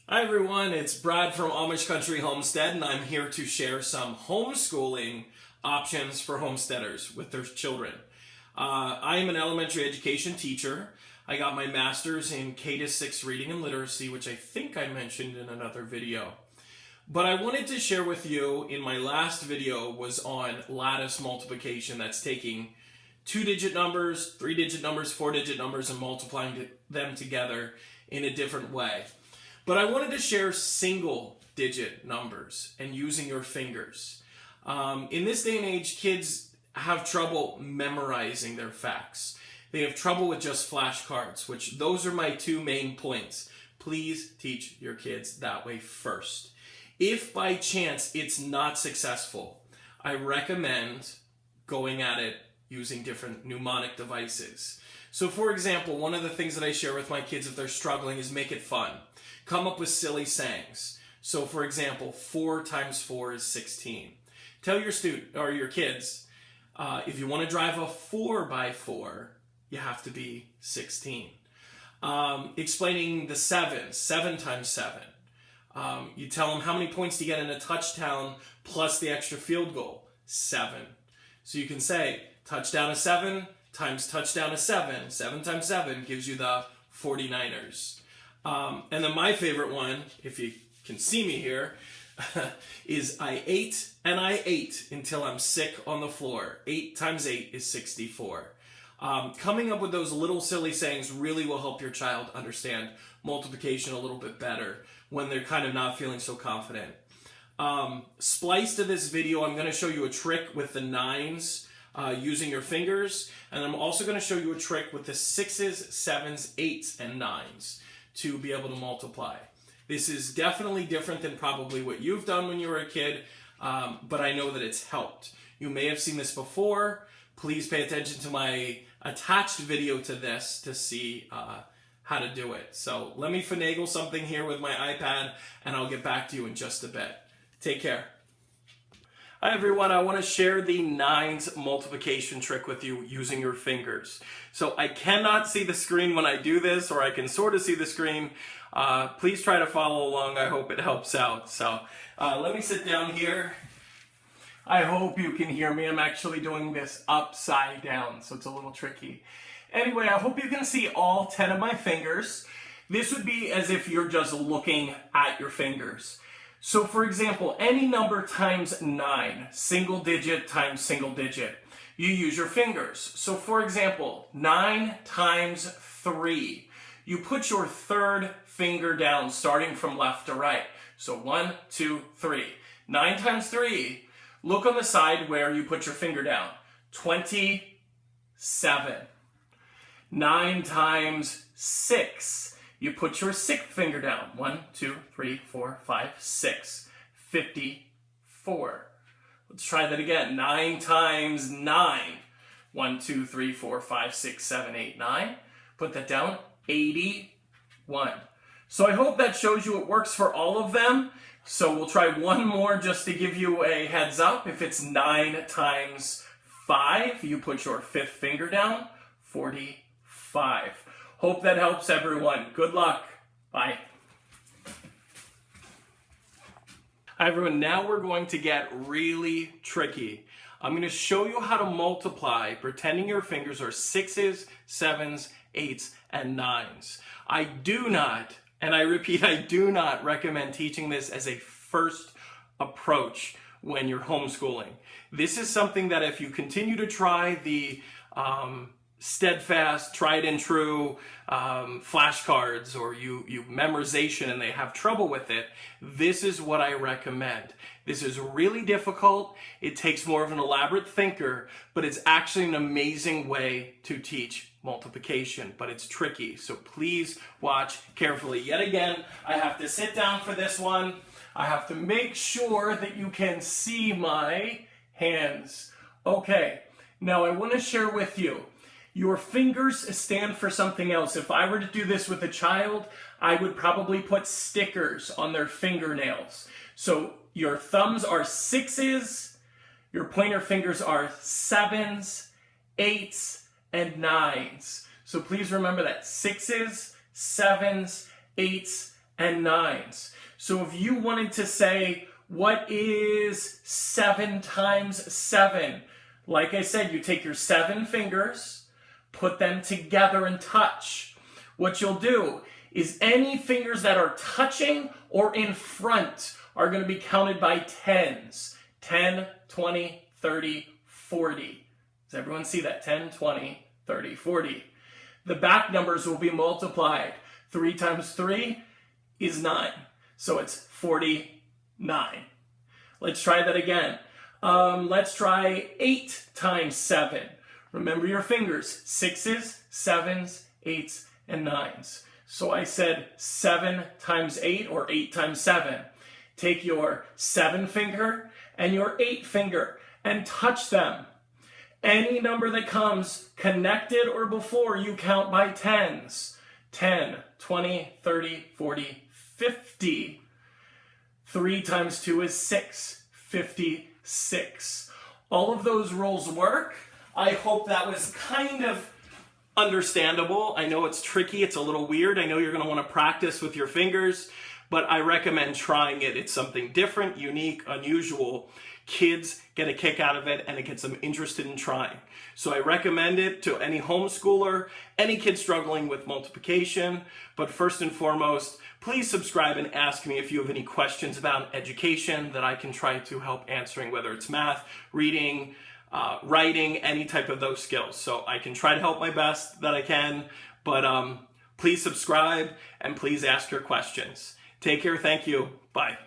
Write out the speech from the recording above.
Hi everyone, it's Brad from Amish Country Homestead, and I'm here to share some homeschooling options for homesteaders with their children. I am an elementary education teacher. I got my master's in K-6 reading and literacy, which I think I mentioned in another video. But I wanted to share with you, in my last video, was on lattice multiplication. That's taking 2-digit numbers, 3-digit numbers, 4-digit numbers, and multiplying them together in a different way. But I wanted to share single-digit numbers and using your fingers. In this day and age, kids have trouble memorizing their facts. They have trouble with just flashcards, which those are my two main points. Please teach your kids that way first. If by chance it's not successful, I recommend going at it using different mnemonic devices. So for example, one of the things that I share with my kids if they're struggling is make it fun. Come up with silly sayings. So for example, 4 times 4 is 16. Tell your student or your kids, if you want to drive a 4x4, you have to be 16. Explaining the 7 times 7. You tell them how many points do you get in a touchdown plus the extra field goal? 7. So you can say touchdown is 7 times touchdown is 7. 7 times 7 gives you the 49ers. And then my favorite one, if you can see me here, is I ate and I ate until I'm sick on the floor. 8 times 8 is 64. Coming up with those little silly sayings really will help your child understand multiplication a little bit better when they're kind of not feeling so confident. Spliced to this video, I'm going to show you a trick with the 9s using your fingers, and I'm also going to show you a trick with the 6s, 7s, 8s, and 9s to be able to multiply. This is definitely different than probably what you've done when you were a kid, but I know that it's helped. You may have seen this before. Please pay attention to my attached video to this to see how to do it. So let me finagle something here with my iPad, and I'll get back to you in just a bit. Take care. Hi everyone, I want to share the 9s multiplication trick with you using your fingers. So I cannot see the screen when I do this, or I can sort of see the screen. Please try to follow along. I hope it helps out. So let me sit down here. I hope you can hear me. I'm actually doing this upside down, so it's a little tricky. Anyway, I hope you can see all 10 of my fingers. This would be as if you're just looking at your fingers. So for example, any number times 9, single digit times single digit, you use your fingers. So for example, 9 times 3, you put your third finger down starting from left to right. So 1, 2, 3. 9 times 3, look on the side where you put your finger down. 27. 9 times 6. You put your 6th finger down. 1, 2, 3, 4, 5, 6. 54. Let's try that again. 9 times 9. 1, 2, 3, 4, 5, 6, 7, 8, 9. Put that down. 81. So I hope that shows you it works for all of them. So we'll try one more just to give you a heads up. If it's 9 times 5, you put your 5th finger down. 45. Hope that helps everyone. Good luck. Bye. Hi everyone, now we're going to get really tricky. I'm going to show you how to multiply pretending your fingers are 6s, 7s, 8s, and 9s. I do not, and I repeat, I do not recommend teaching this as a first approach when you're homeschooling. This is something that if you continue to try the steadfast, tried and true flashcards, or you memorization and they have trouble with it, this is what I recommend. This is really difficult. It takes more of an elaborate thinker, but it's actually an amazing way to teach multiplication, but it's tricky. So please watch carefully. Yet again, I have to sit down for this one. I have to make sure that you can see my hands. Okay, now I want to share with you. Your fingers stand for something else. If I were to do this with a child, I would probably put stickers on their fingernails. So your thumbs are 6s, your pointer fingers are 7s, 8s, and 9s. So please remember that 6s, 7s, 8s, and 9s. So if you wanted to say, what is 7 times 7? Like I said, you take your 7 fingers, put them together and touch. What you'll do is any fingers that are touching or in front are going to be counted by 10s. 10, 20, 30, 40. Does everyone see that? 10, 20, 30, 40. The back numbers will be multiplied. 3 times 3 is 9. So it's 49. Let's try that again. Let's try 8 times 7. Remember your fingers. 6s, 7s, 8s, and 9s. So I said 7 times 8 or 8 times 7. Take your 7 finger and your 8 finger and touch them. Any number that comes connected or before, you count by 10s. 10, 20, 30, 40, 50. 3 times 2 is 6. 56. All of those rules work. I hope that was kind of understandable. I know it's tricky. It's a little weird. I know you're going to want to practice with your fingers, but I recommend trying it. It's something different, unique, unusual. Kids get a kick out of it, and it gets them interested in trying. So I recommend it to any homeschooler, any kid struggling with multiplication. But first and foremost, please subscribe and ask me if you have any questions about education that I can try to help answering, whether it's math, reading, writing, any type of those skills. So I can try to help my best that I can, but please subscribe and please ask your questions. Take care. Thank you. Bye.